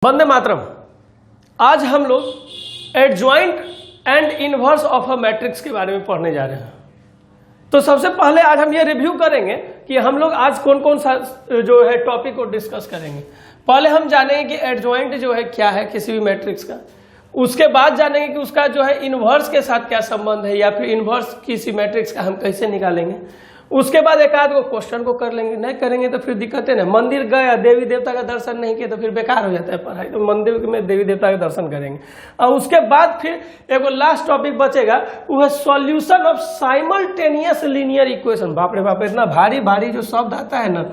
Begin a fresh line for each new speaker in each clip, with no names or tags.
वंदे मातरम। आज हम लोग adjoint and inverse of a matrix के बारे में पढ़ने जा रहे हैं। तो सबसे पहले आज हम ये रिव्यू करेंगे कि हम लोग आज कौन कौन सा जो है टॉपिक को डिस्कस करेंगे। पहले हम जानेंगे कि एडजॉइंट जो है क्या है किसी भी मैट्रिक्स का, उसके बाद जानेंगे कि उसका जो है इनवर्स के साथ क्या संबंध है या फिर इनवर्स किसी मैट्रिक्स का हम कैसे निकालेंगे। उसके बाद एक आध को क्वेश्चन को कर लेंगे, नहीं करेंगे तो फिर दिक्कत है ना। मंदिर गए देवी देवता का दर्शन नहीं किया तो फिर बेकार हो जाता है पढ़ाई, तो मंदिर में देवी देवता का दर्शन करेंगे। और उसके बाद फिर एक लास्ट टॉपिक बचेगा, वो है solution of simultaneous linear equation. बाप रे बाप, इतना भारी भारी जो शब्द आता है ना,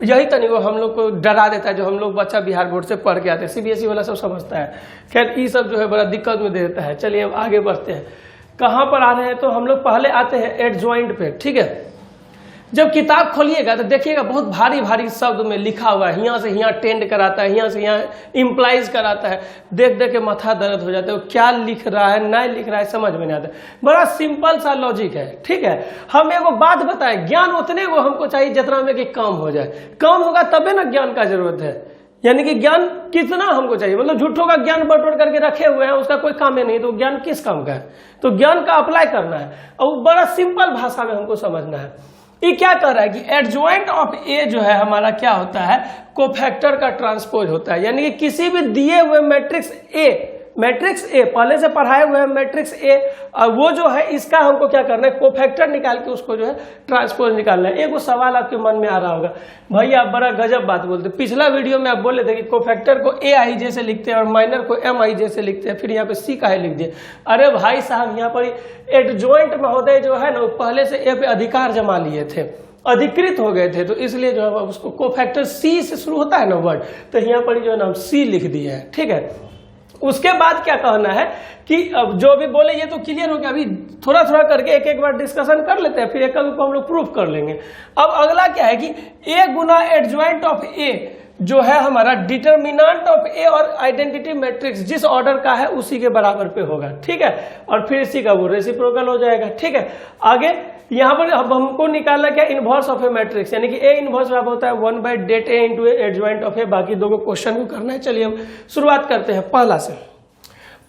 यही तनी वो हम लोग को डरा देता है। जो हम लोग बच्चा बिहार बोर्ड से पढ़ के आते हैं, सीबीएसई वाला सब समझता है। खैर ये सब जो है बड़ा दिक्कत में दे देता है। चलिए अब आगे बढ़ते हैं। कहाँ पर आ रहे हैं, तो हम लोग पहले आते हैं एडजॉइंट पे। ठीक है, जब किताब खोलिएगा तो देखिएगा बहुत भारी भारी शब्द में लिखा हुआ है, यहाँ से यहाँ टेंड कराता है, यहाँ से यहाँ इम्प्लाइज कराता है। देख देख के माथा दर्द हो जाता है, वो क्या लिख रहा है नहीं लिख रहा है समझ में नहीं आता। बड़ा सिंपल सा लॉजिक है। ठीक है, हम एगो बात बताएं, ज्ञान उतने को हमको चाहिए जितना में कि काम हो जाए। काम होगा तबे ना ज्ञान का जरूरत है। यानी कि ज्ञान कितना हमको चाहिए, मतलब झूठों का ज्ञान बटोर करके रखे हुए हैं, उसका कोई काम ही नहीं, तो ज्ञान किस काम का है। तो ज्ञान का अप्लाई करना है और बड़ा सिंपल भाषा में हमको समझना है। ये क्या कर रहा है कि एडजॉइंट ऑफ ए जो है हमारा क्या होता है, कोफैक्टर का ट्रांसपोज होता है। यानी कि किसी भी दिए हुए मैट्रिक्स ए पहले से पढ़ाए हुए हैं मैट्रिक्स ए, और वो जो है इसका हमको क्या करना है, कोफैक्टर निकाल के उसको जो है ट्रांसपोज निकालना है। एक वो सवाल आपके मन में आ रहा होगा, भैया आप बड़ा गजब बात बोलते, पिछला वीडियो में आप बोले थे कि कोफैक्टर को ए आई जैसे लिखते हैं और माइनर को एम आई जैसे लिखते हैं, फिर यहाँ पे सी का ही लिख दिए। अरे भाई साहब, यहाँ पर एडजॉइंट महोदय जो है ना, वो पहले से ए पे अधिकार जमा लिए थे, अधिकृत हो गए थे, तो इसलिए जो है उसको कोफैक्टर सी से शुरू होता है ना वर्ड, तो यहाँ पर जो है ना हम सी लिख दिए है। ठीक है, उसके बाद क्या कहना है कि अब जो भी बोले ये तो क्लियर हो गया। अभी थोड़ा थोड़ा करके एक एक बार डिस्कशन कर लेते हैं, फिर एक को हम लोग प्रूफ कर लेंगे। अब अगला क्या है कि ए गुना एडजॉइंट ऑफ ए जो है हमारा डिटर्मिनेंट ऑफ ए और आइडेंटिटी मैट्रिक्स जिस ऑर्डर का है उसी के बराबर पे होगा। ठीक है, और फिर इसी का वो रेसिप्रोकल हो जाएगा। ठीक है, आगे यहाँ पर अब हमको निकालना क्या, इनवर्स ऑफ ए मैट्रिक्स, यानी कि ए इनवर्स बराबर होता है 1/det a into adjoint of A. बाकी दो को क्वेश्चन को करना है। चलिए अब शुरुआत करते हैं पहला से।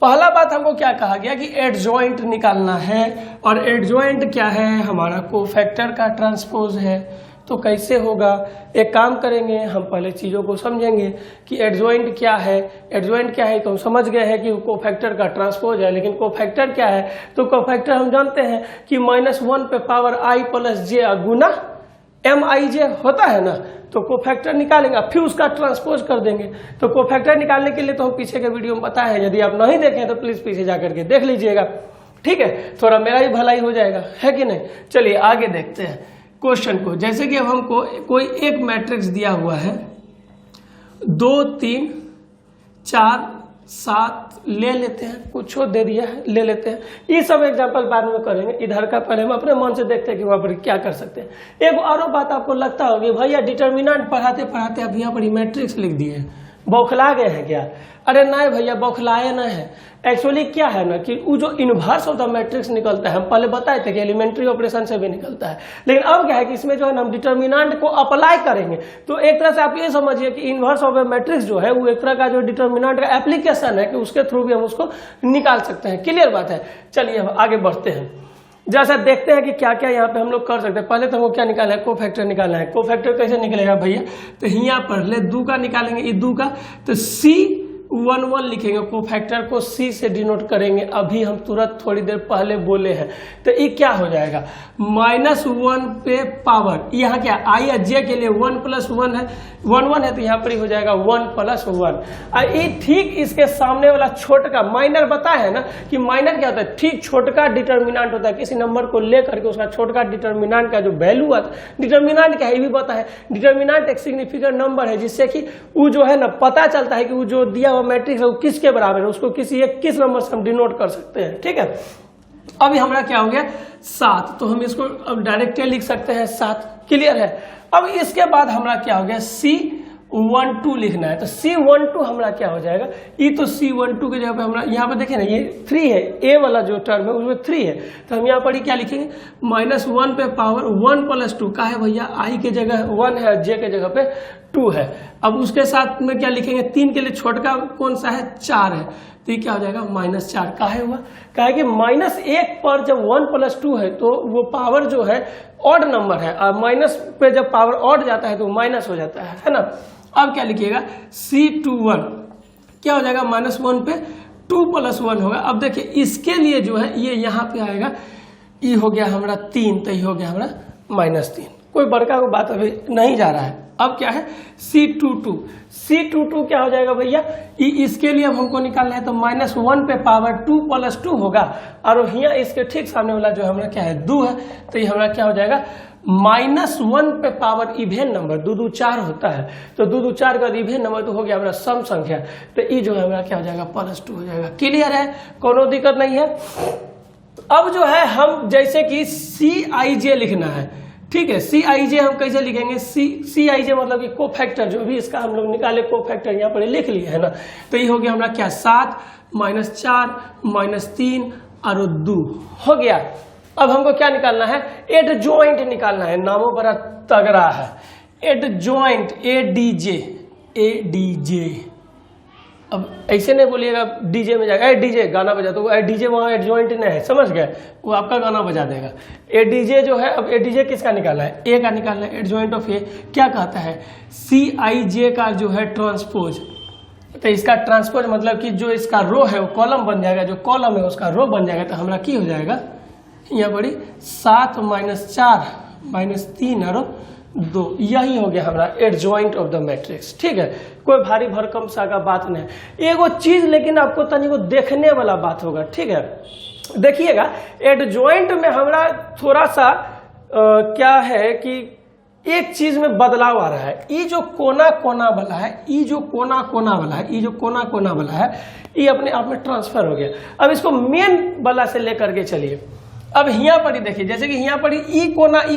पहला बात हमको क्या कहा गया कि एडजॉइंट निकालना है, और एडजॉइंट क्या है, हमारा कोफैक्टर का ट्रांसपोज है। तो कैसे होगा, एक काम करेंगे, हम पहले चीज़ों को समझेंगे कि एडजॉइंट क्या है। एडजॉइंट क्या है तो हम समझ गए हैं कि कोफैक्टर का ट्रांसपोज है, लेकिन कोफैक्टर क्या है, तो कोफैक्टर हम जानते हैं कि -1 पे power i plus J Guna mij होता है ना। तो कोफैक्टर निकालेंगे, फिर उसका ट्रांसपोज कर देंगे। तो कोफैक्टर निकालने के लिए तो हम पीछे के वीडियो में बताए हैं, यदि आप नहीं देखें तो प्लीज पीछे जाकर के देख लीजिएगा। ठीक है, थोड़ा मेरा ही भलाई हो जाएगा, है कि नहीं। चलिए आगे देखते हैं क्वेश्चन को। जैसे कि अब हमको कोई एक मैट्रिक्स दिया हुआ है, 2 3 4 7 ले लेते हैं, कुछ दे दिया है ले लेते हैं। ये सब एग्जांपल बाद में करेंगे, इधर का पहले हम अपने मन से देखते हैं कि वहां पर क्या कर सकते हैं। एक और बात आपको लगता होगी, भैया डिटर्मिनेंट पढ़ाते पढ़ाते अब यहाँ पर मैट्रिक्स लिख दिए, बौखला गए हैं क्या। अरे नहीं भैया, बौखलाए ना है। एक्चुअली क्या है ना कि वो जो इनवर्स ऑफ द मैट्रिक्स निकलता है, हम पहले बताए थे कि एलिमेंट्री ऑपरेशन से भी निकलता है, लेकिन अब क्या है कि इसमें जो है ना हम डिटर्मिनेंट को अप्लाई करेंगे। तो एक तरह से आप ये समझिए कि इनवर्स ऑफ ए मैट्रिक्स जो है वो एक तरह का जो डिटर्मिनेंट का एप्लीकेशन है कि उसके थ्रू भी हम उसको निकाल सकते हैं। क्लियर बात है। चलिए हम आगे बढ़ते हैं, जैसा देखते हैं कि क्या क्या यहाँ पे हम लोग कर सकते हैं। पहले तो हमको क्या निकालना है, कोफैक्टर निकालना है। कोफैक्टर कैसे निकलेगा भैया, तो यहाँ पर ले 2 का निकालेंगे, ये 2 का तो C11 लिखेंगे, कोफैक्टर को C से डिनोट करेंगे। अभी हम तुरंत थोड़ी देर पहले बोले हैं, तो ये क्या हो जाएगा, -1 पे पावर, यहाँ क्या i या j के लिए 1 + 1 है, 1 है, तो यहाँ पर ही हो जाएगा 1 + 1। और ये ठीक इसके सामने वाला छोटका माइनर बताया है ना कि माइनर क्या होता है, ठीक छोटका डिटर्मिनेंट होता है। किसी नंबर को लेकर के उसका छोटका डिटर्मिनेंट का जो वैल्यू आता है, डिटर्मिनेंट क्या है ये भी पता है। डिटर्मिनेंट एक सिग्निफिकेंट नंबर है जिससे कि वो जो है ना पता चलता है कि वो जो दिया मैट्रिक्स है वो किसके बराबर है, उसको किस नंबर से हम डिनोट कर सकते हैं। ठीक है, अभी हमारा क्या हो गया 7, तो हम इसको अब डायरेक्टली लिख सकते हैं 7। क्लियर है। अब इसके बाद हमारा क्या हो गया, C C12 लिखना है, तो C12 हमारा क्या हो जाएगा, ये तो C12 की जगह पे हमारा यहाँ पे देखिए ना ये 3 है, ए वाला जो टर्म है उसमें 3 है, तो हम यहाँ पर ही क्या लिखेंगे -1 पे पावर 1 + 2 का है भैया, आई के जगह 1 है, जे के जगह पे 2 है। अब उसके साथ में क्या लिखेंगे, 3 के लिए छोटका कौन सा है, 4 है, तो ये क्या हो जाएगा -4 का है हुआ, क्या है कि -1 पर जब 1 + 2 है तो वो पावर जो है ऑड नंबर है, और माइनस पे जब पावर ऑड जाता है तो माइनस हो जाता है ना। अब क्या लिखिएगा C21 क्या हो जाएगा, -1 पे 2 + 1 होगा। अब देखिए इसके लिए जो है ये यहाँ पे आएगा, ये हो गया हमारा 3, तो ये हो गया हमारा -3, कोई बड़का को बात अभी नहीं जा रहा है। अब क्या है C22 क्या हो जाएगा भैया, इसके लिए अब हमको निकालना है, तो -1 पे पावर 2 + 2 होगा, और यहाँ इसके ठीक सामने वाला जो हमारा क्या है 2 है, तो ये हमारा क्या हो जाएगा -1 पे पावर इवेन नंबर, 2 2 4 होता है, तो 2 2 4 का इवेन नंबर तो हो गया हमारा सम संख्या, तो ये जो है हमारा क्या हो जाएगा +2 हो जाएगा। क्लियर है, कोनो दिक्कत नहीं है। अब जो है हम जैसे कि Cij लिखना है, ठीक है, Cij हम कैसे लिखेंगे, Cij मतलब कि कोफैक्टर, जो भी इसका हम लोग निकाले कोफैक्टर यहाँ पर लिख लिए है ना, तो ये हो गया हमारा क्या 7 -4 -3 और 2 हो गया। अब हमको क्या निकालना है, एडजॉइंट निकालना है, नामों बड़ा तगड़ा है, एडजॉइंट ADJ। अब ऐसे नहीं बोलिएगा डीजे में जाएगा, डीजे गाना बजा, तो डीजे वहाँ एडजॉइंट नहीं है, समझ गए, वो आपका गाना बजा देगा। एडीजे जो है, अब एडीजे किसका निकालना है, ए का निकालना है, एडजॉइंट ऑफ ए क्या कहता है, Cij का जो है ट्रांसपोज, तो इसका ट्रांसपोज मतलब कि जो इसका रो है वो कॉलम बन जाएगा, जो कॉलम है उसका रो बन जाएगा, तो हमारा की हो जाएगा यहाँ बड़ी 7 -4 -3 और 2, यही हो गया हमारा एडजॉइंट ऑफ द मैट्रिक्स। ठीक है, कोई भारी भरकम सा का बात नहीं, एगो चीज लेकिन आपको तनी को देखने वाला बात होगा। ठीक है, देखिएगा एडजॉइंट में हमारा थोड़ा सा क्या है कि एक चीज में बदलाव आ रहा है, ये जो कोना कोना वाला है, ये जो कोना कोना वाला है, ये जो कोना कोना वाला है, ये अपने आप में ट्रांसफर हो गया। अब इसको मेन वाला से लेकर के चलिए, अब यहाँ पर ही देखिए, जैसे कि यहाँ पर ई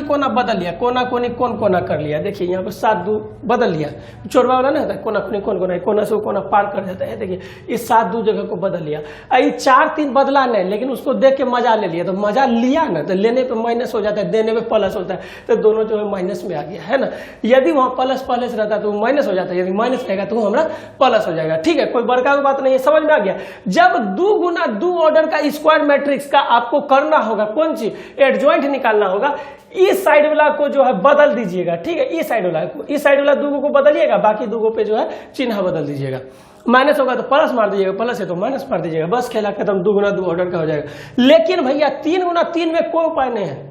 कोना बदल लिया, कोना कोनी कौन कोना कर लिया, देखिए यहाँ पर 7 2 बदल लिया, चोरवा वाला नहीं होता, कोना कोनी कौन कोना, कोना से वो कोना पार कर जाता है, देखिए इस 7 2 जगह को बदल लिया। ये 4 3 बदला नहीं, लेकिन उसको देख के मजा ले लिया, तो मजा लिया ना, तो लेने पे माइनस हो जाता है, देने पे प्लस होता है, तो दोनों जो है माइनस में आ गया है ना। यदि वहाँ प्लस रहता तो माइनस हो जाता है, यदि माइनस रहेगा तो हमारा प्लस हो जाएगा। ठीक है, कोई बड़का बात नहीं है, समझ में आ गया। जब 2 गुना 2 ऑर्डर का स्क्वायर मैट्रिक्स का आपको करना होगा, कौन चीज, एडजॉइंट निकालना होगा, इस साइड वाला को जो है बदल दीजिएगा। ठीक है, इस साइड वाला 2 को बदलिएगा, बाकी 2 पे जो है चिन्ह बदल दीजिएगा, माइनस होगा तो प्लस मार दीजिएगा, प्लस है तो माइनस मार दीजिएगा, बस खेला खत्म, 2 गुना 2 ऑर्डर का हो जाएगा। लेकिन भैया 3 गुना 3 में कोई उपाय नहीं है,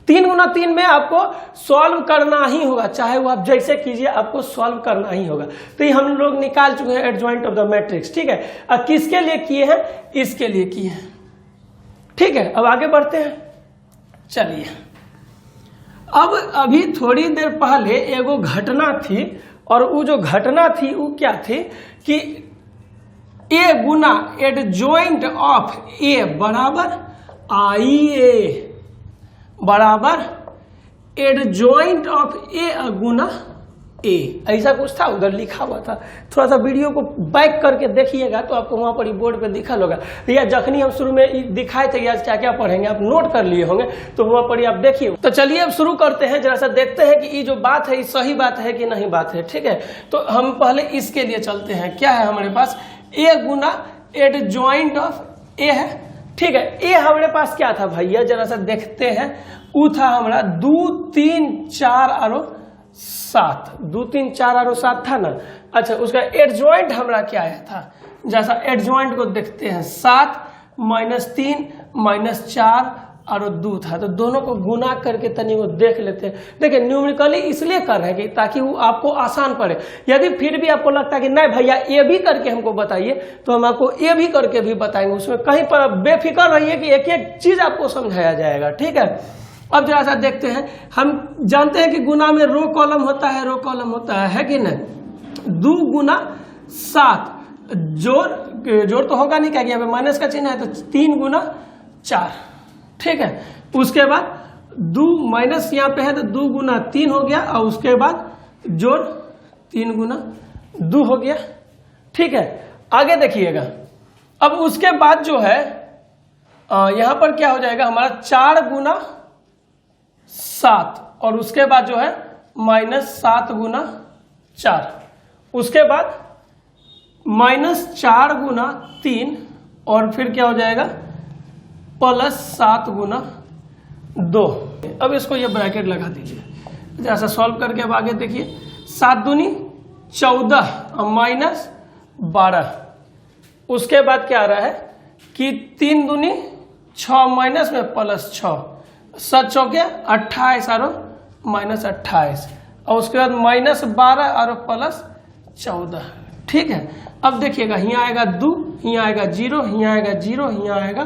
3 गुना 3 में आपको सॉल्व करना ही होगा, चाहे वो आप जैसे कीजिए आपको सॉल्व करना ही होगा। तो ये हम लोग निकाल चुके हैं एडजॉइंट ऑफ द मैट्रिक्स। ठीक है, अब किसके लिए किए हैं, इसके लिए किए हैं। ठीक है, अब आगे बढ़ते हैं, चलिए। अब अभी थोड़ी देर पहले एगो घटना थी, और वो जो घटना थी वो क्या थी कि ए गुना एडजॉइंट ऑफ ए बराबर IA बराबर एडजॉइंट ऑफ ए गुना ए, ऐसा कुछ था, उधर लिखा हुआ था। थोड़ा सा वीडियो को बैक करके देखिएगा तो आपको वहां पर बोर्ड पे दिखा होगा, या जखनी हम शुरू में दिखाए थे आज क्या क्या पढ़ेंगे आप नोट कर लिए होंगे, तो वहां पर आप देखिए। तो चलिए अब शुरू करते हैं, जरा सा देखते हैं कि ये जो बात है ये सही बात है कि नहीं बात है। ठीक है, तो हम पहले इसके लिए चलते हैं, क्या है हमारे पास, ए गुना एडजॉइंट ऑफ ए है। ठीक है, ए हमारे पास क्या था भैया, जरा सा देखते हैं, वो था हमारा 2 3 4 और 7, 2 3 4 और 7 था ना। अच्छा, उसका एडजॉइंट हमारा क्या आया था, जैसा एडजॉइंट को देखते हैं, 7 -3 -4 और 2 था, तो दोनों को गुना करके तनी वो देख लेते हैं। देखिए न्यूमेरिकली इसलिए कर रहे हैं कि ताकि वो आपको आसान पड़े। यदि फिर भी आपको लगता है कि नहीं भैया ये भी करके हमको बताइए, तो हम आपको ये भी करके भी बताएंगे, उसमें कहीं पर बेफिक्र रहिए कि एक एक चीज आपको समझाया जाएगा। ठीक है, अब जरा सा देखते हैं, हम जानते हैं कि गुना में रो कॉलम होता है कि नहीं। 2 गुना 7 जोड़ तो होगा नहीं, क्या यहाँ पे माइनस का चिन्ह है, तो 3 गुना 4। ठीक है, उसके बाद 2 माइनस यहाँ पे है तो 2 गुना 3 हो गया, और उसके बाद जोड़ 3 गुना 2 हो गया। ठीक है, आगे देखिएगा। अब उसके बाद जो है यहां पर क्या हो जाएगा हमारा 4 गुना 7 और उसके बाद जो है -7 गुना 4, उसके बाद -4 गुना 3 और फिर क्या हो जाएगा +7 गुना 2। अब इसको ये ब्रैकेट लगा दीजिए, जैसा सॉल्व करके अब आगे देखिए। 7 दूनी 14 और -12, उसके बाद क्या आ रहा है कि 3 दूनी 6 माइनस में +6, 7 चौके 28 और -28 और उसके बाद -12 और +14। ठीक है, अब देखिएगा यहाँ आएगा 2, यहाँ आएगा 0, यहाँ आएगा 0, यहाँ आएगा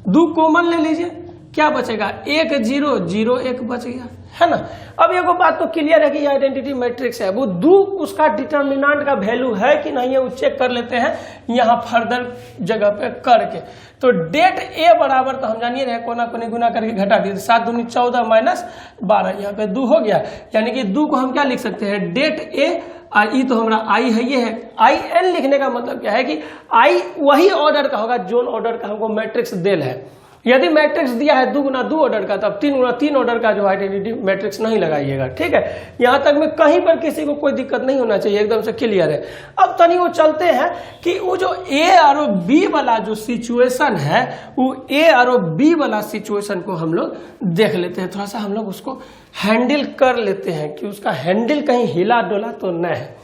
2 कॉमन ले लीजिए, क्या बचेगा 1 0 0 1 बच गया, है ना। अब एगो बात तो क्लियर है कि आइडेंटिटी मैट्रिक्स है, वो 2 उसका डिटर्मिनेंट का वैल्यू है कि नहीं है वो चेक कर लेते हैं यहाँ फर्दर जगह पे करके। तो डेट ए बराबर तो हम जानिए रहे कोना कोनी गुना करके घटा दिए, 7 दूनी 14 -12, यहाँ पे 2 हो गया, यानी कि 2 को हम क्या लिख सकते हैं डेट ए और ई तो हमारा आई है, ये है आई एन। लिखने का मतलब क्या है कि आई वही ऑर्डर का होगा जोन ऑर्डर का हमको मैट्रिक्स देल है। यदि मैट्रिक्स दिया है 2 गुना 2 ऑर्डर का, तब 3 गुना 3 ऑर्डर का जो आइडेंटिटी मैट्रिक्स नहीं लगाइएगा। ठीक है, यहां तक में कहीं पर किसी को कोई दिक्कत नहीं होना चाहिए, एकदम से क्लियर है। अब तनी वो चलते हैं कि वो जो ए और बी वाला जो सिचुएशन है, वो ए और बी वाला सिचुएशन को हम लोग देख लेते हैं, थोड़ा सा हम लोग उसको हैंडल कर लेते हैं कि उसका हैंडल कहीं हिला डोला तो न है।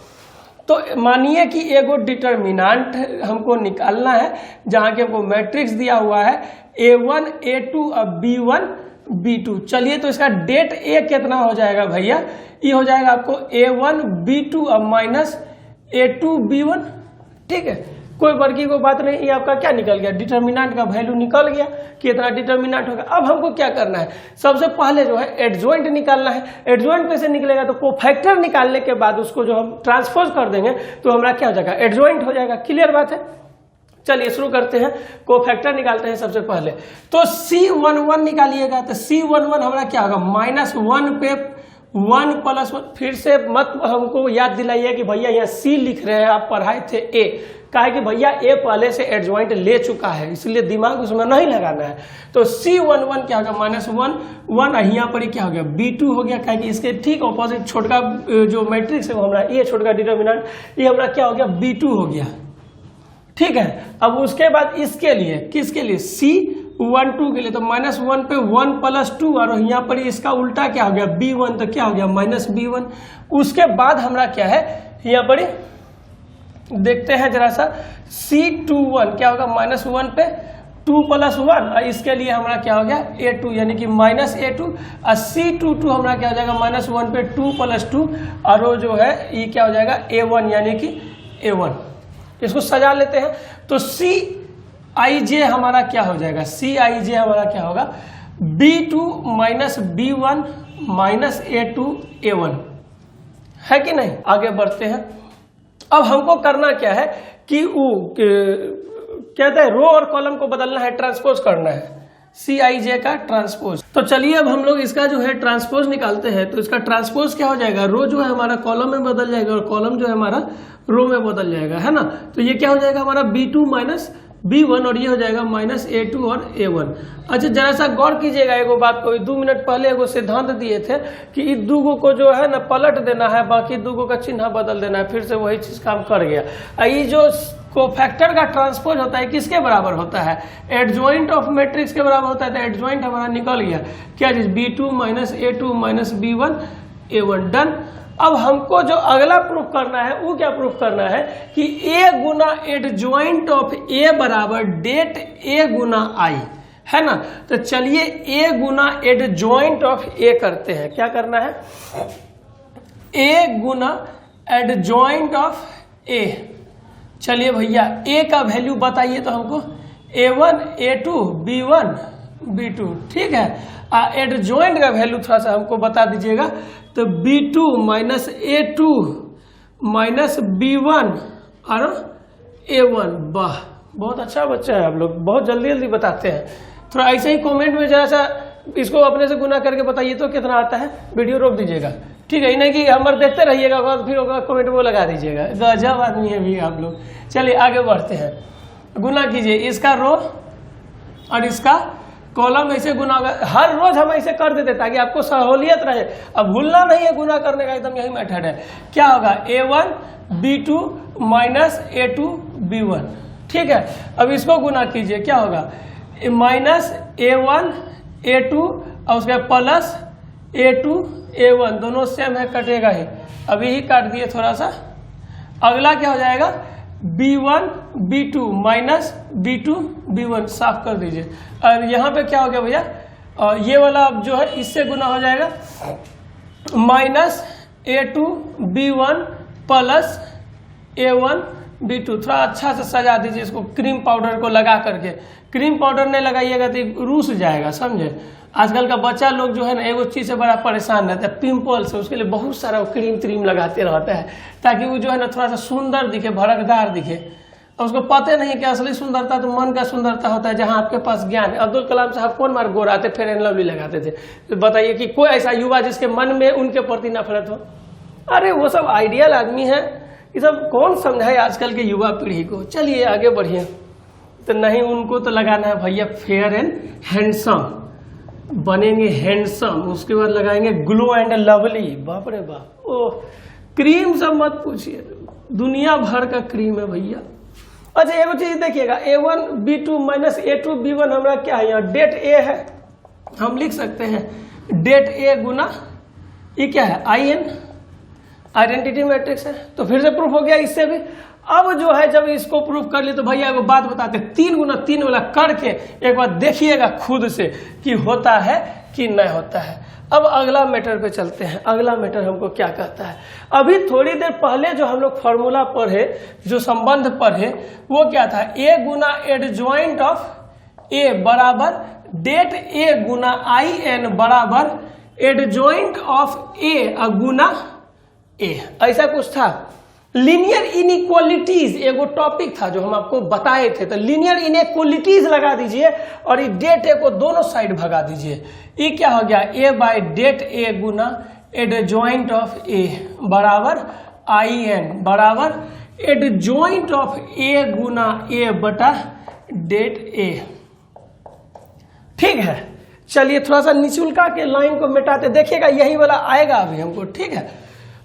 तो मानिए कि एगो डिटर्मिनेंट हमको निकालना है जहां के हमको मैट्रिक्स दिया हुआ है A1 A2 और B1 B2। चलिए तो इसका डेट ए कितना हो जाएगा भैया, ये हो जाएगा आपको A1 B2 और -A2 B1। ठीक है, कोई बड़की को बात नहीं, ये आपका क्या निकल गया डिटर्मिनेंट का वैल्यू निकल गया कि इतना डिटर्मिनेंट होगा। अब हमको क्या करना है, सबसे पहले जो है एडजॉइंट निकालना है। एडजॉइंट कैसे निकलेगा, तो कोफैक्टर निकालने के बाद उसको जो हम ट्रांसपोज कर देंगे तो हमारा क्या हो जाएगा एडजॉइंट हो जाएगा। क्लियर बात है, चलिए शुरू करते हैं। कोफैक्टर निकालते हैं सबसे पहले, तो C11 निकालिएगा, तो C11 हमारा क्या होगा -1 पे 1 + 1। फिर से मत हमको याद दिलाइए कि भैया यहाँ C लिख रहे हैं, आप पढ़ाए थे A, कहा कि भैया ए पहले से एडजॉइंट ले चुका है, इसलिए दिमाग उसमें नहीं लगाना है। तो C11 क्या होगा -1 यहाँ पर क्या हो गया B2 हो गया, कहा कि इसके ठीक ऑपोजिट छोटका जो मैट्रिक्स है वो हमारा ये छोटका डिटर्मिनेंट, ये हमारा क्या हो गया B2 हो गया। ठीक है, अब उसके बाद इसके लिए किसके लिए C12 के लिए, तो -1 पे 1 + 2 और यहाँ पर इसका उल्टा क्या हो गया B1, तो क्या हो गया -B1। उसके बाद हमारा क्या है यहाँ पर देखते हैं जरा सा, C21 क्या होगा -1 पे 2 + 1 और इसके लिए हमारा क्या हो गया A2 यानी कि -A2 और C22 हमारा क्या हो जाएगा -1 पे 2 + 2 और वो जो है ये क्या हो जाएगा A1 यानी कि A1। इसको सजा लेते हैं, तो Cij हमारा क्या हो जाएगा, Cij हमारा क्या होगा B2 - B1 - A2 A1, है कि नहीं। आगे बढ़ते हैं। अब हमको करना क्या है कि वो कहते हैं रो और कॉलम को बदलना है, ट्रांसपोज करना है, Cij का ट्रांसपोज। तो चलिए अब हम लोग इसका जो है ट्रांसपोज निकालते हैं। तो इसका ट्रांसपोज क्या हो जाएगा, रो जो है हमारा कॉलम में बदल जाएगा और कॉलम जो है हमारा रो में बदल जाएगा, है ना। तो ये क्या हो जाएगा हमारा B2 - B1 और ये हो जाएगा -A2 और A1। अच्छा जरा सा गौर कीजिएगा एगो बात को, 2 मिनट पहले एगो सिद्धांत दिए थे कि इन दूगो को जो है ना पलट देना है, बाकी दूगो का चिन्ह बदल देना है, फिर से वही चीज काम कर गया। ये जो कोफैक्टर का ट्रांसपोज होता है किसके बराबर होता है, एडजॉइंट ऑफ मैट्रिक्स के बराबर होता है। तो एडजॉइंट हमारा निकल गया क्या चीज B2 - A2 - B1 A1 done. अब हमको जो अगला प्रूफ करना है वो क्या प्रूफ करना है कि A गुना एडजॉइंट ऑफ A बराबर डेट A गुना I, है ना। तो चलिए A गुना एडजॉइंट ऑफ A करते हैं। क्या करना है, A गुना एडजॉइंट ऑफ A। चलिए भैया A का वैल्यू बताइए तो हमको, A1 A2 B1 B2, ठीक है। एडजॉइंट का वैल्यू थोड़ा सा हमको बता दीजिएगा, तो B2 - A2 - B1 और A1। वाह बहुत अच्छा बच्चा है, आप लोग बहुत जल्दी जल्दी बताते हैं। थोड़ा ऐसे ही कमेंट में जरा सा इसको अपने से गुना करके बताइए तो कितना आता है। वीडियो रोक दीजिएगा, ठीक है, नहीं कि हमारे देखते रहिएगा फिर होगा कमेंट वो लगा दीजिएगा, गजब आदमी है भी आप लोग। चलिए आगे बढ़ते हैं, गुना कीजिए इसका रो और इसका कॉलम, ऐसे गुना होगा। हर रोज हम ऐसे कर देते ताकि आपको सहूलियत रहे, अब भूलना नहीं है गुना करने का, एकदम यही मेथड है। क्या होगा A1 B2 minus A2 B1, ठीक है। अब इसको गुना कीजिए, क्या होगा माइनस A1 A2 और उसके प्लस A2 A1, दोनों सेम है, कटेगा ही, अभी ही काट दिए थोड़ा सा। अगला क्या हो जाएगा B1 B2 minus B2 B1, साफ कर दीजिए। और यहाँ पे क्या हो गया भैया, ये वाला अब जो है इससे गुना हो जाएगा minus A2 B1 plus A1 B2। थोड़ा अच्छा से सजा दीजिए इसको क्रीम पाउडर को लगा करके, क्रीम पाउडर नहीं लगाइएगा तो रूस जाएगा, समझे। आजकल का बच्चा लोग जो है ना एगो चीज से बड़ा परेशान रहता है, पिंपल से, उसके लिए बहुत सारा क्रीम लगाते रहता है ताकि वो जो है ना थोड़ा सा सुंदर दिखे, भड़कदार दिखे। और उसको पता नहीं कि असली सुंदरता तो मन का सुंदरता होता है, जहाँ आपके पास ज्ञान है। अब्दुल कलाम साहब कौन मार गोराते फेयर एंड लवली लगाते थे, तो बताइए कि कोई ऐसा युवा जिसके मन में उनके प्रति नफरत हो। अरे वो सब आइडियल आदमी है, ये सब कौन समझाए आजकल के युवा पीढ़ी को। चलिए आगे बढ़िए, तो नहीं उनको तो लगाना है भैया फेयर एंड हैंडसम, बनेंगे हैंडसम, उसके बाद लगाएंगे ग्लो एंड लवली। बाप रे बाप, ओह क्रीम सब मत पूछिए, दुनिया भर का क्रीम है भैया। अच्छा एगो चीज देखिएगा, A1 B2 minus A2 B1 हमारा क्या है, यहाँ डेट A है, हम लिख सकते हैं डेट A गुना ये क्या है IN, आइडेंटिटी मैट्रिक्स है। तो फिर से प्रूफ हो गया इससे भी। अब जो है जब इसको प्रूफ कर लिए तो भैया एगो बात बताते, 3 गुना 3 वाला करके एक बार देखिएगा खुद से कि होता है कि नहीं होता है। अब अगला मैटर पे चलते हैं, अगला मैटर हमको क्या कहता है। अभी थोड़ी देर पहले जो हम लोग फॉर्मूला पढ़े, जो संबंध पढ़े, वो क्या था, A गुना एडजॉइंट ऑफ A बराबर डेट A गुना IN बराबर एडजॉइंट ऑफ A गुना A, ऐसा कुछ था। लीनियर इनइक्वालिटीज एगो टॉपिक था जो हम आपको बताए थे, तो लीनियर इनइक्वालिटीज लगा दीजिए और ये डेट A को दोनों साइड भगा दीजिए। ये क्या हो गया, A बाई डेट A गुना एडजॉइंट ऑफ A बराबर IN बराबर एडजॉइंट ऑफ A गुना A बटा डेट A, ठीक है। चलिए थोड़ा सा निचुलका के लाइन को मिटाते, देखिएगा यही वाला आएगा अभी हमको, ठीक है।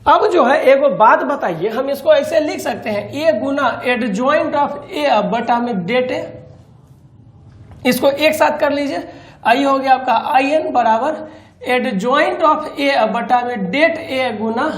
अब जो है एगो बात बताइए, हम इसको ऐसे लिख सकते हैं A गुना एडजॉइंट ऑफ A बटा में डेट A, इसको एक साथ कर लीजिए। आई हो गया आपका IN बराबर एडजॉइंट ऑफ A बटा में डेट A गुना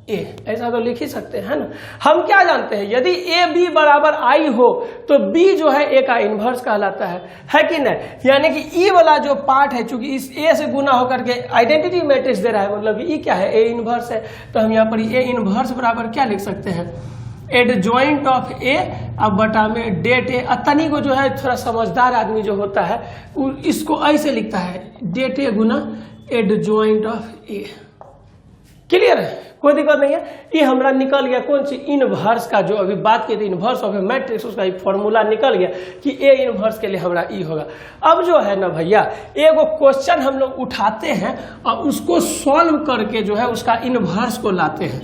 A, ऐसा तो लिख ही सकते हैं ना। हम क्या जानते हैं, यदि A B बराबर I हो तो B जो है A का इन्वर्स कहलाता है कि नहीं। यानी कि E वाला जो पार्ट है, चूंकि इस A से गुना होकर के आइडेंटिटी मैट्रिक्स दे रहा है, मतलब कि E क्या है, A इन्वर्स है, तो हम यहाँ पर A इन्वर्स बराबर क्या लिख सकते हैं, एडजॉइंट ऑफ A अब बटा में डेट A। तनी को जो है थोड़ा समझदार आदमी जो होता है वो इसको ऐसे लिखता है डेट A गुना एडजॉइंट ऑफ A। क्लियर है, कोई दिक्कत नहीं है। ये हमारा निकल गया कौन सी, इनवर्स का, जो अभी बात की थी इनवर्स ऑफ ए मैट्रिक्स, उसका एक फॉर्मूला निकल गया कि A इनवर्स के लिए हमारा E होगा। अब जो है ना भैया एगो क्वेश्चन हम लोग उठाते हैं और उसको सॉल्व करके जो है उसका इनवर्स को लाते हैं।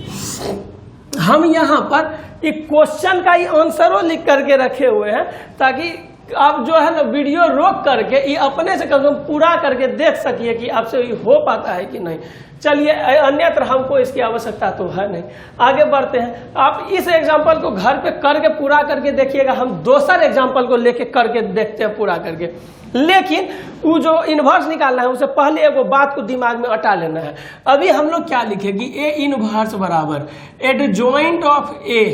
हम यहाँ पर एक क्वेश्चन का ही आंसरों लिख करके रखे हुए हैं ताकि आप जो है ना वीडियो रोक करके ये अपने से कम पूरा करके देख सकिए कि आपसे ये हो पाता है कि नहीं। चलिए अन्यत्र हमको इसकी आवश्यकता तो है नहीं। आगे बढ़ते हैं, आप इस एग्जाम्पल को घर पे करके पूरा करके देखिएगा, हम दूसर एग्जाम्पल को लेके करके देखते हैं पूरा करके। लेकिन वो जो इनवर्स निकालना है उससे पहले एगो बात को दिमाग में अटा लेना है। अभी हम लोग क्या लिखेंगे, A इनवर्स बराबर एडजॉइंट ऑफ A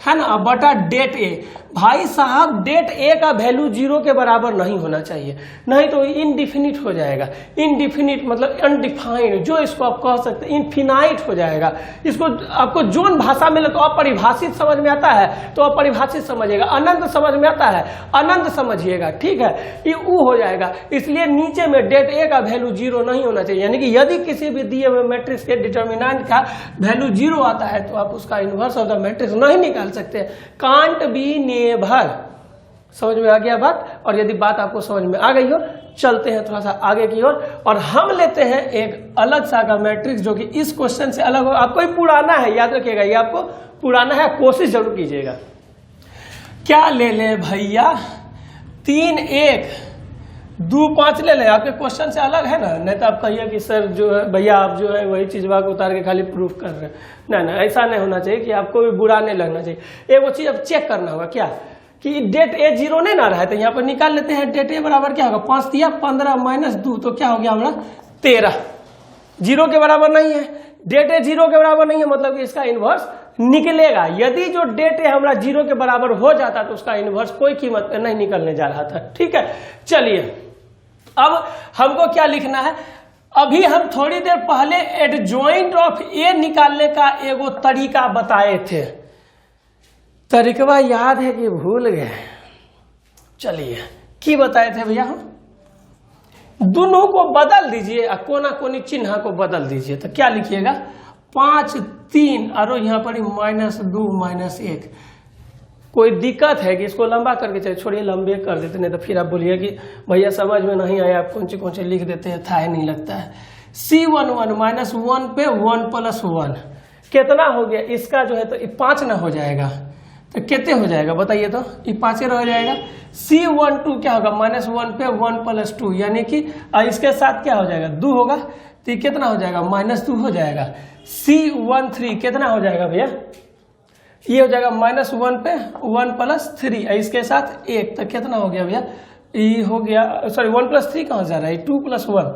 है ना बटा डेट A। भाई साहब डेट A का वैल्यू 0 के बराबर नहीं होना चाहिए, नहीं तो इनडिफिनिट हो जाएगा। इनडिफिनिट मतलब अनडिफाइंड, जो इसको आप कह सकते हैं इनफिनाइट हो जाएगा। इसको आपको जोन भाषा में तो अपरिभाषित समझ में आता है तो अपरिभाषित समझिएगा, अनंत समझ में आता है अनंत समझिएगा, ठीक है। ये ऊ हो जाएगा, इसलिए नीचे में डेट A का वैल्यू 0 नहीं होना चाहिए। यानी कि यदि किसी भी दिए हुए मैट्रिक्स के डिटर्मिनेंट का वैल्यू 0 आता है तो आप उसका इनवर्स ऑफ द मैट्रिक्स नहीं निकाल सकते। कांट बी नेवर, समझ में आ गया बात। और यदि बात आपको समझ में आ गई हो चलते हैं थोड़ा सा आगे की ओर और हम लेते हैं एक अलग सा का मैट्रिक्स जो कि इस क्वेश्चन से अलग हो। आपको ही पुराना है, याद रखिएगा, ये आपको पुराना है, कोशिश जरूर कीजिएगा। क्या ले ले भैया, 3 1 2 5 ले ले, आपके क्वेश्चन से अलग है ना, नहीं तो आप कहिए कि सर जो है भैया आप जो है वही चीज को उतार के खाली प्रूफ कर रहे हैं। नहीं, ऐसा नहीं होना चाहिए कि आपको भी बुरा नहीं लगना चाहिए। एक वो चीज अब चेक करना होगा क्या कि डेट ए 0 नहीं ना रहा है, तो यहाँ पर निकाल लेते हैं। डेट ए बराबर क्या होगा, 5 दिया 15 माइनस 2 तो क्या हो गया हमारा 13, 0 के बराबर नहीं है। डेट ए 0 के बराबर नहीं है मतलब कि इसका इनवर्स निकलेगा। यदि जो डेट ए हमारा 0 के बराबर हो जाता तो उसका इनवर्स कोई कीमत पे नहीं निकलने जा रहा था। ठीक है, चलिए अब हमको क्या लिखना है। अभी हम थोड़ी देर पहले एडजॉइंट ऑफ ए निकालने का एगो तरीका बताए थे, तरीका याद है कि भूल गए? चलिए की बताए थे भैया, हम दोनों को बदल दीजिए और कोना कोनी चिन्ह को बदल दीजिए। तो क्या लिखिएगा 5 3 और यहाँ पर -2 -1। कोई दिक्कत है कि इसको लंबा करके चलिए, छोड़िए लंबे कर देते, नहीं तो फिर आप बोलिए कि भैया समझ में नहीं आया, आप कौन से लिख देते हैं, था नहीं लगता है। C11 -1 पे 1 + 1 कितना हो गया इसका जो है, तो 5 ना हो जाएगा तो कितने हो जाएगा बताइए, तो ये 5 हो जाएगा। C12 क्या होगा, -1 पे 1 + 2 यानी कि इसके साथ क्या हो जाएगा 2 होगा, तो ये कितना हो जाएगा -2 हो जाएगा। C13 कितना हो जाएगा भैया, ये हो जाएगा -1 पे 1 + 3 इसके साथ 1, तो कितना हो गया भैया, ये हो गया, सॉरी 1 + 3 कहाँ जा रहा है, 2 + 1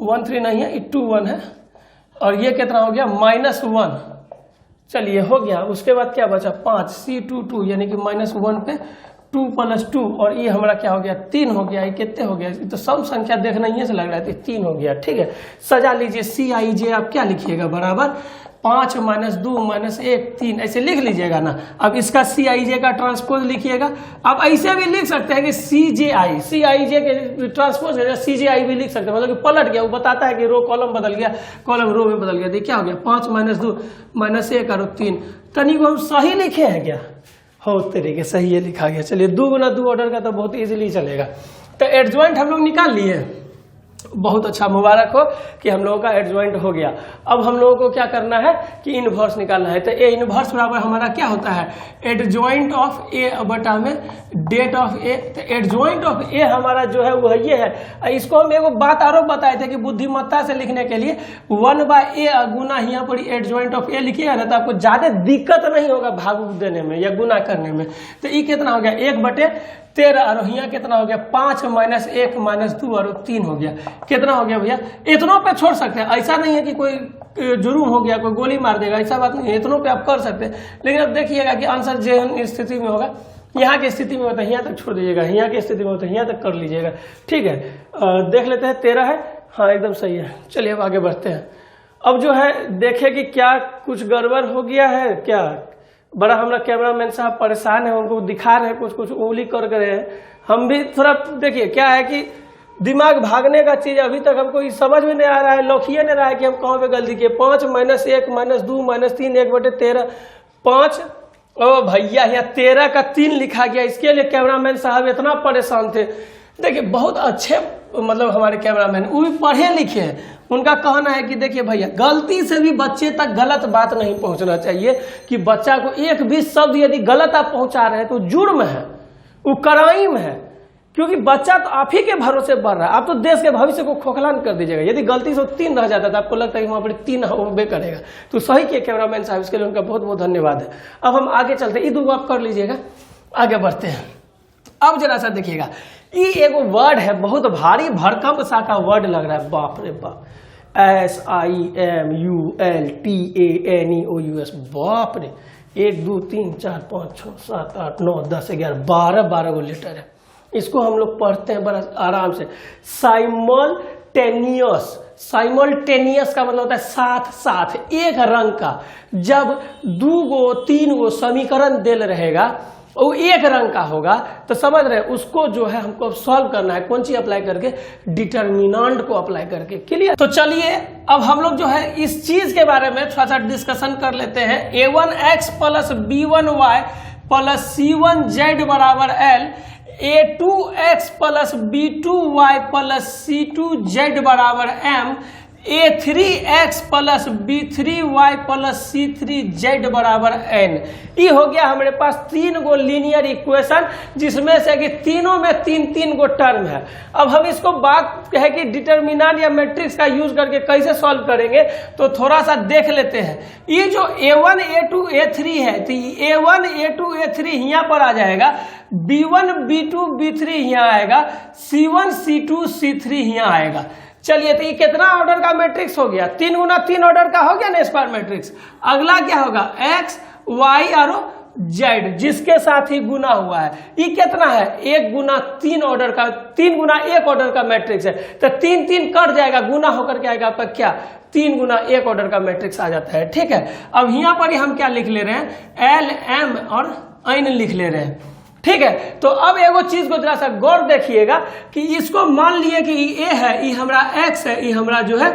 1 3 नहीं है, ये 2 1 है, और ये कितना हो गया -1। चलिए हो गया, उसके बाद क्या बचा 5 C22 यानी कि -1 पे 2 + 2 और ये हमारा क्या हो गया 3 हो गया। ये कितने हो गया, तो सम संख्या देखना ही से लग रहा है, 3 हो गया। ठीक है, सजा लीजिए CIJ आप क्या लिखिएगा बराबर 5 - 2 - 1 3 ऐसे लिख लीजिएगा ना। अब इसका CIJ का ट्रांसपोज लिखिएगा। अब ऐसे भी लिख सकते हैं कि CIJ के ट्रांसपोज CJI भी लिख सकते हैं, मतलब कि पलट गया, वो बताता है कि रो कॉलम बदल गया, कॉलम रो में बदल गया। देखिए क्या हो गया 5 - 2 - 1 और 3। तनिक हम सही लिखे हैं क्या, हो तरीके सही है लिखा गया। चलिए 2 × 2 ऑर्डर का तो बहुत इजीली चलेगा। तो एडजॉइंट हम लोग निकाल लिए, बहुत अच्छा, मुबारक हो कि हम लोगों का एडजॉइंट हो गया। अब हम लोगों को क्या करना है कि इनवर्स निकालना है। तो ए इनवर्स बराबर हमारा क्या होता है, एडजॉइंट ऑफ ए बटा में डेट ऑफ ए। तो एडजॉइंट ऑफ ए हमारा जो है वो ये है। इसको हम एगो बात और बताए थे कि बुद्धिमत्ता से लिखने के लिए 1/a गुना यहाँ पर एडजॉइंट ऑफ ए लिखिएगा ना, तो आपको ज्यादा दिक्कत नहीं होगा भाग देने में या गुना करने में। तो ये कितना हो गया 1/13 और यहाँ कितना हो गया 5 - 1 - 2 और 3 हो गया। कितना हो गया भैया, इतनों पे छोड़ सकते हैं, ऐसा नहीं है कि कोई जुर्म हो गया कोई गोली मार देगा, ऐसा बात नहीं है, इतनों पे आप कर सकते हैं। लेकिन अब देखिएगा कि आंसर जो स्थिति में होगा, यहाँ की स्थिति में होता है यहाँ तक छोड़ दीजिएगा, यहाँ की स्थिति में होता है यहाँ तक कर लीजिएगा। ठीक है, देख लेते हैं 13 है, हाँ एकदम सही है। चलिए अब आगे बढ़ते हैं। अब जो है देखे कि क्या कुछ गड़बड़ हो गया है क्या, बड़ा हमारा कैमरामैन साहब परेशान है, उनको दिखा रहे हैं कुछ उंगली कर रहे हैं, हम भी थोड़ा देखिए क्या है कि दिमाग भागने का चीज अभी तक हमको समझ में नहीं आ रहा है, लौकिए नहीं रहा है कि हम कहाँ पे गलती किए। 5 - 1 - 2 - 3 1/13 5। ओ भैया यहाँ 13 का 3 लिखा गया, इसके लिए कैमरामैन साहब इतना परेशान थे। देखिए बहुत अच्छे मतलब हमारे कैमरामैन, वो भी पढ़े लिखे हैं। उनका कहना है कि देखिए भैया गलती से भी बच्चे तक गलत बात नहीं पहुंचना चाहिए, कि बच्चा को एक भी शब्द यदि गलत आप पहुंचा रहे हैं तो जुर्म है, वो क्राइम है, क्योंकि बच्चा तो आप ही के भरोसे बढ़ रहा है। आप तो देश के भविष्य को खोखलान कर दीजिएगा। यदि गलती से 3 रह जाता है तो आपको लगता है कि वहां पर 3 होबे करेगा। तो सही के कैमरामैन साहब, इसके लिए उनका बहुत बहुत धन्यवाद है। अब हम आगे चलते हैं, ये 2 आप कर लीजिएगा, आगे बढ़ते हैं। अब जरा सा देखिएगा, ये एगो वर्ड है, बहुत भारी भरकम सा का वर्ड लग रहा है, बाप रे बाप, SIMULTANEOUS, बाप रे 1 2 3 4 5 6 7 8 9 10 11 12 गो लेटर है। इसको हम लोग पढ़ते हैं बड़ा आराम से, साइमल्टेनियस का मतलब होता है साथ साथ, एक रंग का। जब 2 गो 3 गो समीकरण देल रहेगा, वो एक रंग का होगा, तो समझ रहे उसको जो है हमको सॉल्व करना है, कौन सी अप्लाई करके, डिटर्मिनेंट को अप्लाई करके। क्लियर? तो चलिए अब हम लोग जो है इस चीज के बारे में थोड़ा सा डिस्कशन कर लेते हैं। A1x + B1y + C1z = L A2x plus B2y plus C2z बराबर m, A3x plus B3y plus C3z बराबर n। ये हो गया हमारे पास 3 गो लीनियर इक्वेशन, जिसमें से कि तीनों में 3-3 गो टर्म है। अब हम इसको बात है कि डिटर्मिनेंट या मैट्रिक्स का यूज करके कैसे सॉल्व करेंगे, तो थोड़ा सा देख लेते हैं। ये जो A1 A2 A3 है, तो A1 A2 A3 यहाँ पर आ जाएगा, B1 B2 B3 यहाँ आएगा, C1 C2 C3 यहाँ आएगा। चलिए, तो ये कितना ऑर्डर का मैट्रिक्स हो गया? 3 गुना 3 ऑर्डर का हो गया ना स्क्वायर मैट्रिक्स। अगला क्या होगा? x y और z, जिसके साथ ही गुना हुआ है। ये कितना है? 1 गुना 3 ऑर्डर का, 3 गुना 1 ऑर्डर का मैट्रिक्स है। तो 3-3 कट जाएगा, गुना होकर के आएगा आपका क्या? 3 गुना 1 ऑर्डर का मैट्रिक्स आ जाता है। ठीक है, अब यहाँ पर ही हम क्या लिख ले रहे हैं? L M और n लिख ले रहे हैं। ठीक है, तो अब एगो चीज को जरा सा गौर देखिएगा कि इसको मान लिए कि a है, ये हमारा x है, ये हमारा जो है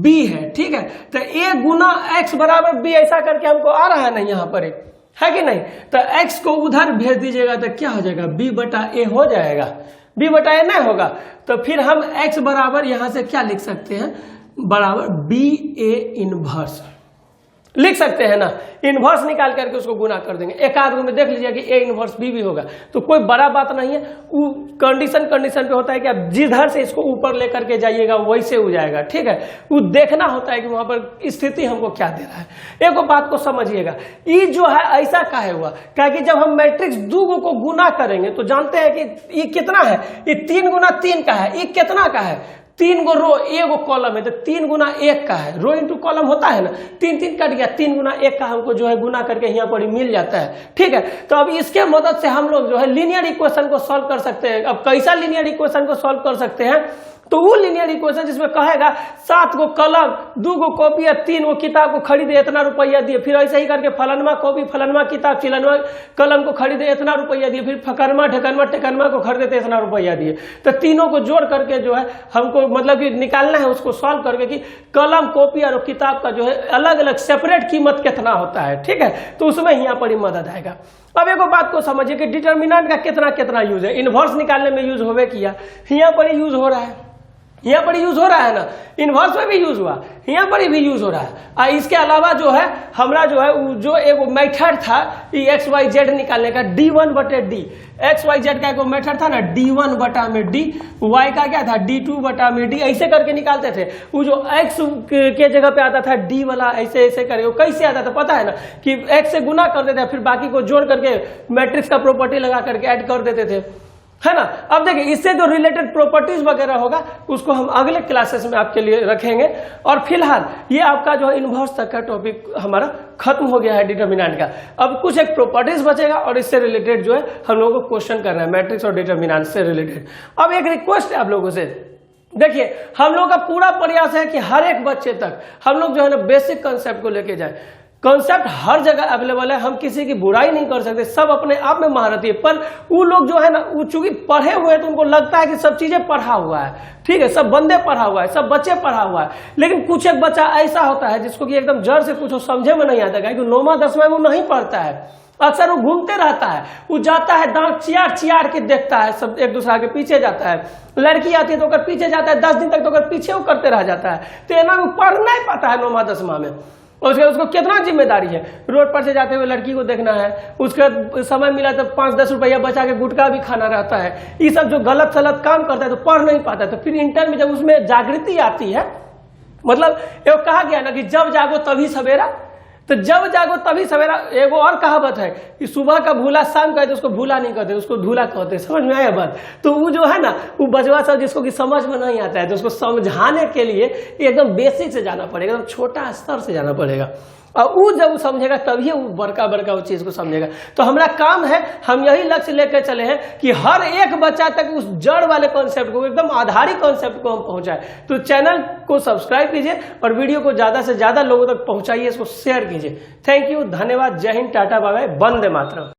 b है। ठीक है, तो a गुना x बराबर b ऐसा करके हमको आ रहा है ना यहाँ पर, एक है कि नहीं? तो x को उधर भेज दीजिएगा तो क्या हो जाएगा? b बटा a हो जाएगा। b बटा a नहीं होगा तो फिर हम x बराबर यहाँ से क्या लिख सकते हैं? बराबर b a इनवर्स लिख सकते हैं ना। इनवर्स निकाल करके उसको गुना कर देंगे। एक आध में देख लीजिए कि a इनवर्स b भी होगा, तो कोई बड़ा बात नहीं है। वो कंडीशन पे होता है कि आप जिधर से इसको ऊपर लेकर के जाइएगा वैसे हो जाएगा। ठीक है, वो देखना होता है कि वहां पर स्थिति हमको क्या दे रहा है। एक बात को समझिएगा, ये जो है ऐसा काहे हुआ? क्या कि जब हम मैट्रिक्स 2 को गुना करेंगे तो जानते हैं कि ये कितना है? ये 3 गुना 3 का है। ये कितना का है? 3 गो रो 1 गो कॉलम है, तो 3 गुना 1 का है। रो इंटू कॉलम होता है ना, 3-3 कट गया, 3 गुना 1 का हमको जो है गुना करके यहाँ पर मिल जाता है। ठीक है, तो अब इसके मदद से हम लोग जो है लीनियर इक्वेशन को सॉल्व कर सकते हैं। अब कैसा लीनियर इक्वेशन को सॉल्व कर सकते हैं? तो वो लीनियर इक्वेशन जिसमें कहेगा 7 गो कलम, 2 गो कॉपी, 3 गो किताब को खरीदे इतना रुपया दिए, फिर ऐसे ही करके फलनवा कॉपी, फलनवा किताब, चिलनवा कलम को खरीदे इतना रुपया दिए, फिर फकरमा ढकनवा को खरीदे इतना रुपया दिए। तो तीनों को जोड़ करके जो है हमको मतलब कि निकालना है, उसको सॉल्व करके कि कलम, कॉपी और किताब का जो है अलग अलग सेपरेट कीमत कितना होता है। ठीक है, तो उसमें यहाँ पर ही मदद आएगा। अब एक बात को समझिए कि डिटर्मिनेंट का कितना कितना यूज है। इनवर्स निकालने में यूज होवे किया, यहाँ पर ही यूज हो रहा है, यहाँ पर यूज हो रहा है ना। इनवर्स में भी यूज हुआ, यहाँ पर भी यूज हो रहा है। इसके अलावा जो है हमरा जो है जो एक मेथड था एक्स वाई जेड निकालने का, D1 बटे डी। एक्स वाई जेड का एक मेथड था ना, D1 बटा में डी, वाई का क्या था? D2 बटा में डी। ऐसे करके निकालते थे। वो जो x के जगह पे आता था D वाला, ऐसे ऐसे करके कैसे आता था पता है ना, कि x से गुना कर देते, फिर बाकी को जोड़ करके मैट्रिक्स का प्रॉपर्टी लगा करके ऐड कर देते थे, है ना। अब देखिए, इससे जो रिलेटेड प्रॉपर्टीज वगैरह होगा उसको हम अगले क्लासेस में आपके लिए रखेंगे। और फिलहाल ये आपका जो है इनवर्स तक का टॉपिक हमारा खत्म हो गया है डिटर्मिनेंट का। अब कुछ एक प्रॉपर्टीज बचेगा और इससे रिलेटेड जो है हम लोगों को क्वेश्चन करना है, मैट्रिक्स और डिटर्मिनेंट से रिलेटेड। अब एक रिक्वेस्ट है आप लोगों से, देखिए हम लोग का पूरा प्रयास है कि हर एक बच्चे तक हम लोग जो है ना बेसिक कंसेप्ट को लेके जाए। कॉन्सेप्ट हर जगह अवेलेबल है, हम किसी की बुराई नहीं कर सकते, सब अपने आप में महारथी है। पर वो लोग जो है ना, वो चूंकि पढ़े हुए हैं तो उनको लगता है कि सब चीजें पढ़ा हुआ है। ठीक है, सब बंदे पढ़ा हुआ है, सब बच्चे पढ़ा हुआ है, लेकिन कुछ एक बच्चा ऐसा होता है जिसको कि एकदम जड़ से कुछ समझे में नहीं आता, क्योंकि 9वां 10वां वो नहीं पढ़ता है। अक्सर वो घूमते रहता है, वो जाता है दांत चियार चियार के देखता है, सब एक दूसरा के पीछे जाता है। लड़की आती है तो अगर पीछे जाता है, 10 दिन तक तो अगर पीछे वो करते रह जाता है। तो ना वो पढ़ नहीं पाता है 9वां 10वां में। उसको कितना जिम्मेदारी है, रोड पर से जाते हुए लड़की को देखना है, उसका समय मिला तो 5-10 रुपया बचा के गुटखा भी खाना रहता है। ये सब जो गलत सलत काम करता है तो पढ़ नहीं पाता है। तो फिर इंटर में जब उसमें जागृति आती है, मतलब ये कहा गया ना कि जब जागो तभी सवेरा, तो जब जागो तभी सवेरा। एगो और कहावत है कि सुबह का भूला शाम कहते, उसको भूला नहीं कहते, उसको धूला कहते। समझ में आया बात? तो वो जो है ना, वो बजवा सब जिसको कि समझ में नहीं आता है, तो उसको समझाने के लिए एकदम बेसिक से जाना पड़ेगा, एकदम छोटा स्तर से जाना पड़ेगा। और वो जब वो समझेगा तभी वो बड़का बड़का वो चीज को समझेगा। तो हमारा काम है, हम यही लक्ष्य लेकर चले हैं कि हर एक बच्चा तक उस जड़ वाले कॉन्सेप्ट को, एकदम आधारिक कॉन्सेप्ट को हम पहुंचाए। तो चैनल को सब्सक्राइब कीजिए और वीडियो को ज्यादा से ज्यादा लोगों तक पहुंचाइए, इसको शेयर कीजिए। थैंक यू, धन्यवाद, जय Hind, tata bye bye, Vande Mataram.